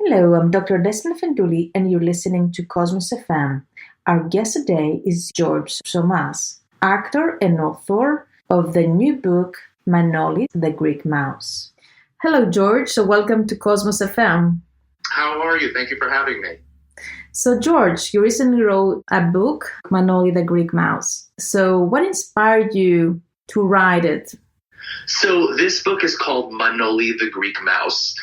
Hello, I'm Dr. Despina Afentouli, and you're listening to Cosmos FM. Our guest today is George Psomas, actor and author of the new book Manoli, the Greek Mouse. Hello, George. So welcome to Cosmos FM. How are you? Thank you for having me. So, George, you recently wrote a book, Manoli, the Greek Mouse. So what inspired you to write it? So this book is called Manoli, the Greek Mouse.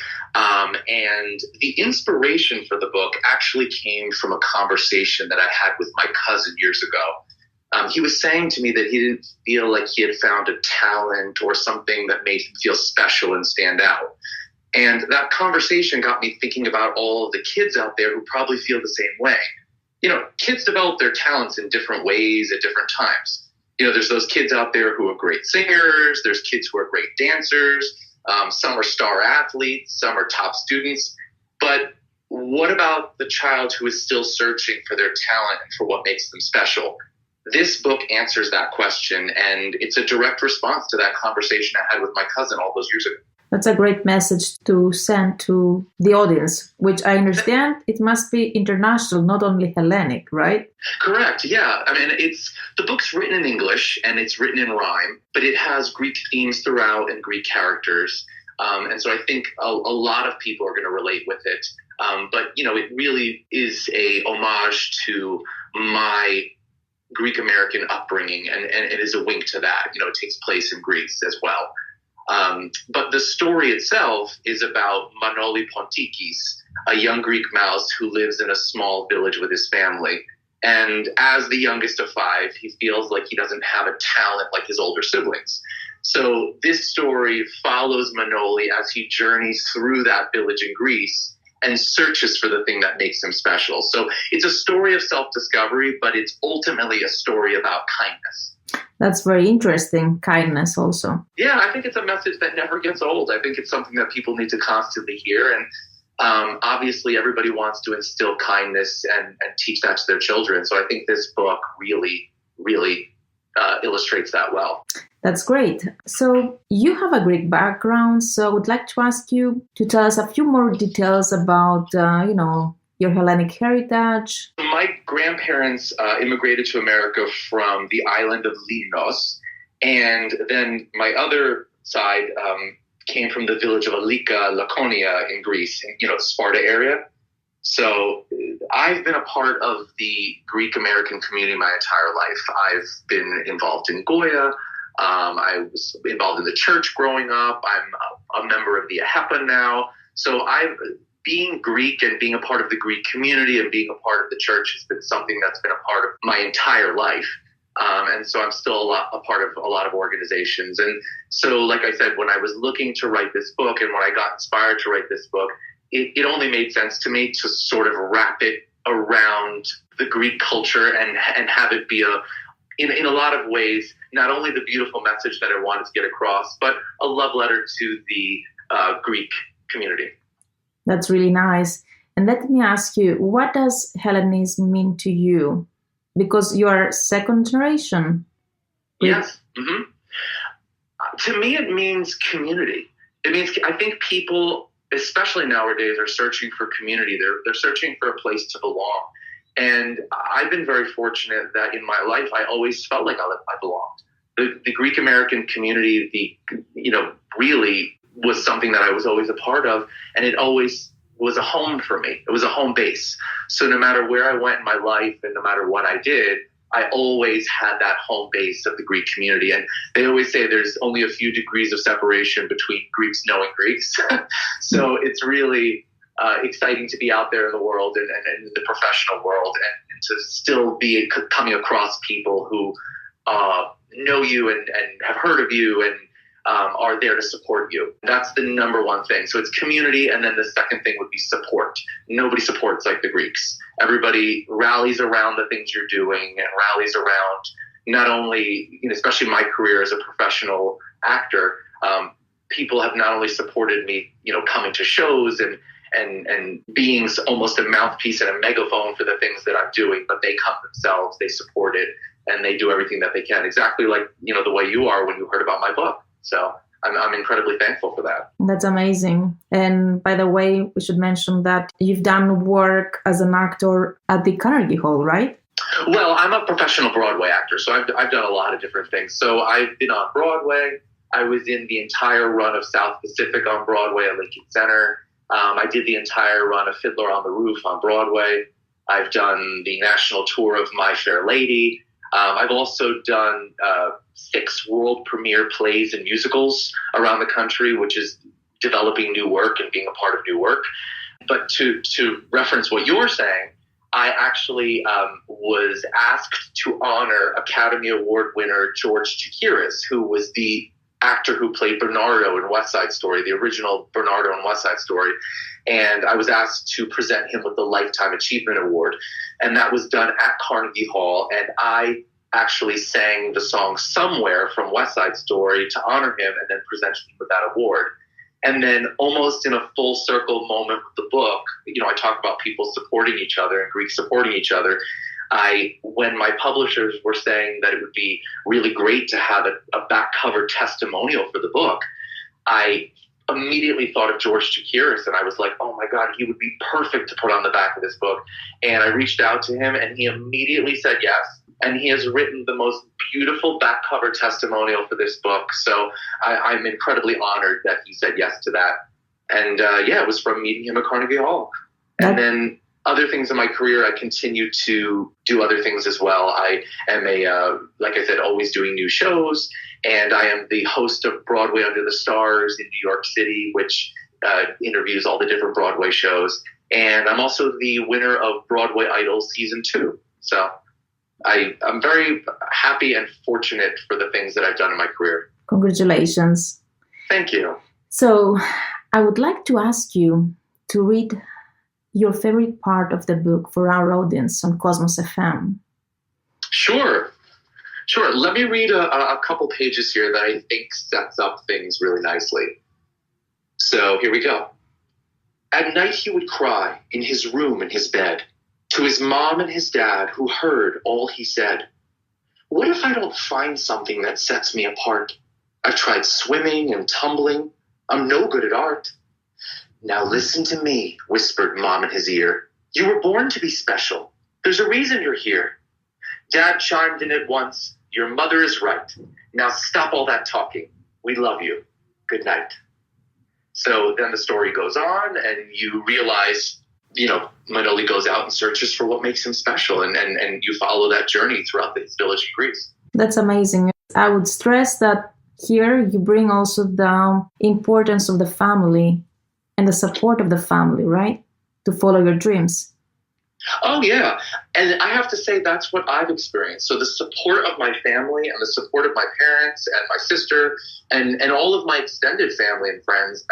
And the inspiration for the book actually came from a conversation that I had with my cousin years ago. He was saying to me that he didn't feel like he had found a talent or something that made him feel special and stand out. And that conversation got me thinking about all of the kids out there who probably feel the same way. You know, kids develop their talents in different ways at different times. You know, there's those kids out there who are great singers. There's kids who are great dancers. Some are star athletes. Some are top students. But what about the child who is still searching for their talent and for what makes them special? This book answers that question, and it's a direct response to that conversation I had with my cousin all those years ago. That's a great message to send to the audience, which I understand it must be international, not only Hellenic, right? Correct, yeah. I mean, the book's written in English and it's written in rhyme, but it has Greek themes throughout and Greek characters. And so I think a lot of people are going to relate with it. But, you know, it really is a homage to my Greek-American upbringing, and it is a wink to that. You know, it takes place in Greece as well. But the story itself is about Manoli Pontikis, a young Greek mouse who lives in a small village with his family. And as the youngest of five, he feels like he doesn't have a talent like his older siblings. So this story follows Manoli as he journeys through that village in Greece and searches for the thing that makes him special. So it's a story of self-discovery, but it's ultimately a story about kindness. That's very interesting, kindness also. Yeah, I think it's a message that never gets old. I think it's something that people need to constantly hear. And obviously, everybody wants to instill kindness and teach that to their children. So I think this book really, really illustrates that well. That's great. So you have a Greek background. So I would like to ask you to tell us a few more details about, your Hellenic heritage. My grandparents immigrated to America from the island of Limnos, and then my other side came from the village of Alika, Laconia in Greece, Sparta area. So I've been a part of the Greek-American community my entire life. I've been involved in Goya. I was involved in the church growing up. I'm a member of the AHEPA now. So being Greek and being a part of the Greek community and being a part of the church has been something that's been a part of my entire life. And so I'm still a part of a lot of organizations. And so, like I said, when I was looking to write this book and when I got inspired to write this book, it only made sense to me to sort of wrap it around the Greek culture and have it be in a lot of ways, not only the beautiful message that I wanted to get across, but a love letter to the Greek community. That's really nice. And let me ask you, what does Hellenism mean to you? Because you are second generation. Yes. Mm-hmm. To me, it means community. It means, I think people, especially nowadays, are searching for community. They're searching for a place to belong. And I've been very fortunate that in my life, I always felt like I belonged. The Greek American community, really was something that I was always a part of, and it always was a home for me. It was a home base. So no matter where I went in my life and no matter what I did, I always had that home base of the Greek community. And they always say there's only a few degrees of separation between Greeks knowing Greeks. So it's really exciting to be out there in the world and in the professional world and to still be coming across people who know you and have heard of you and are there to support you. That's the number one thing. So it's community, and then the second thing would be support. Nobody supports like the Greeks. Everybody rallies around the things you're doing and rallies around not only, especially my career as a professional actor, people have not only supported me, coming to shows and being almost a mouthpiece and a megaphone for the things that I'm doing, but they come themselves, they support it, and they do everything that they can. Exactly like, the way you are when you heard about my book. So I'm incredibly thankful for that. That's amazing. And by the way, we should mention that you've done work as an actor at the Carnegie Hall, right? Well, I'm a professional Broadway actor, so I've done a lot of different things. So I've been on Broadway. I was in the entire run of South Pacific on Broadway at Lincoln Center. I did the entire run of Fiddler on the Roof on Broadway. I've done the national tour of My Fair Lady. I've also done 6 world premiere plays and musicals around the country, which is developing new work and being a part of new work. But to reference what you're saying, I actually was asked to honor Academy Award winner George Chakiris, who was the actor who played Bernardo in West Side Story, the original Bernardo in West Side Story. And I was asked to present him with the Lifetime Achievement Award. And that was done at Carnegie Hall. And I actually sang the song Somewhere from West Side Story to honor him and then presented him with that award. And then almost in a full circle moment with the book, I talk about people supporting each other and Greeks supporting each other. When my publishers were saying that it would be really great to have a back cover testimonial for the book, I immediately thought of George Chakiris, and I was like, oh my God, he would be perfect to put on the back of this book. And I reached out to him, and he immediately said yes. And he has written the most beautiful back cover testimonial for this book. So I'm incredibly honored that he said yes to that. And it was from meeting him at Carnegie Hall. And then other things in my career, I continue to do other things as well. I am like I said, always doing new shows. And I am the host of Broadway Under the Stars in New York City, which interviews all the different Broadway shows. And I'm also the winner of Broadway Idol Season 2. So I'm very happy and fortunate for the things that I've done in my career. Congratulations. Thank you. So I would like to ask you to read your favorite part of the book for our audience on Cosmos FM. Sure. Let me read a couple pages here that I think sets up things really nicely. So here we go. At night he would cry in his room in his bed to his mom and his dad, who heard all he said. What if I don't find something that sets me apart? I've tried swimming and tumbling. I'm no good at art. Now listen to me, whispered Mom in his ear. You were born to be special. There's a reason you're here. Dad chimed in at once. Your mother is right. Now stop all that talking. We love you. Good night. So then the story goes on, and you realize, Manoli goes out and searches for what makes him special, and you follow that journey throughout this village in Greece. That's amazing. I would stress that here you bring also the importance of the family and the support of the family, right? To follow your dreams. Oh, yeah. And I have to say that's what I've experienced. So the support of my family and the support of my parents and my sister and all of my extended family and friends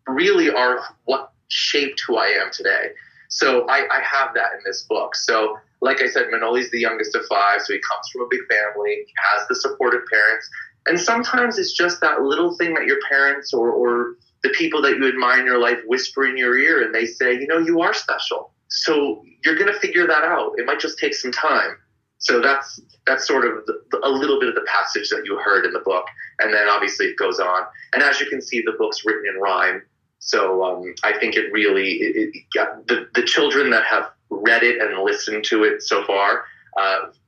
really are what shaped who I am today. So I have that in this book. So like I said, Manoli's the youngest of 5, so he comes from a big family. He has the supportive parents. And sometimes it's just that little thing that your parents or the people that you admire in your life whisper in your ear, and they say, you are special. So you're going to figure that out. It might just take some time. So that's sort of a little bit of the passage that you heard in the book. And then obviously it goes on. And as you can see, the book's written in rhyme. So I think it really got the children that have read it and listened to it so far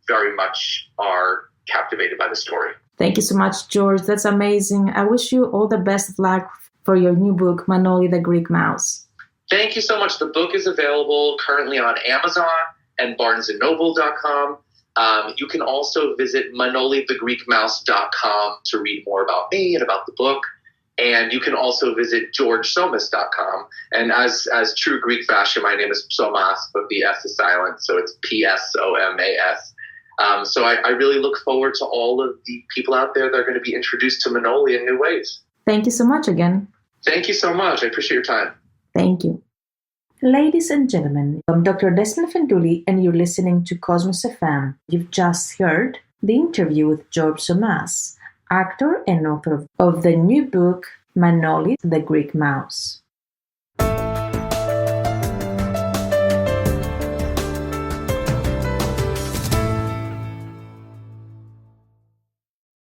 very much are captivated by the story. Thank you so much, George. That's amazing. I wish you all the best of luck for your new book, Manoli the Greek Mouse. Thank you so much. The book is available currently on Amazon and BarnesandNoble.com. You can also visit ManoliTheGreekMouse.com to read more about me and about the book. And you can also visit GeorgePsomas.com. And as true Greek fashion, my name is Psomas, but the S is silent, so it's Psomas. So I really look forward to all of the people out there that are going to be introduced to Manoli in new ways. Thank you so much again. Thank you so much. I appreciate your time. Thank you. Ladies and gentlemen, I'm Dr. Despina Afentouli, and you're listening to Cosmos FM. You've just heard the interview with George Psomas, actor and author of the new book, Manoli the Greek Mouse.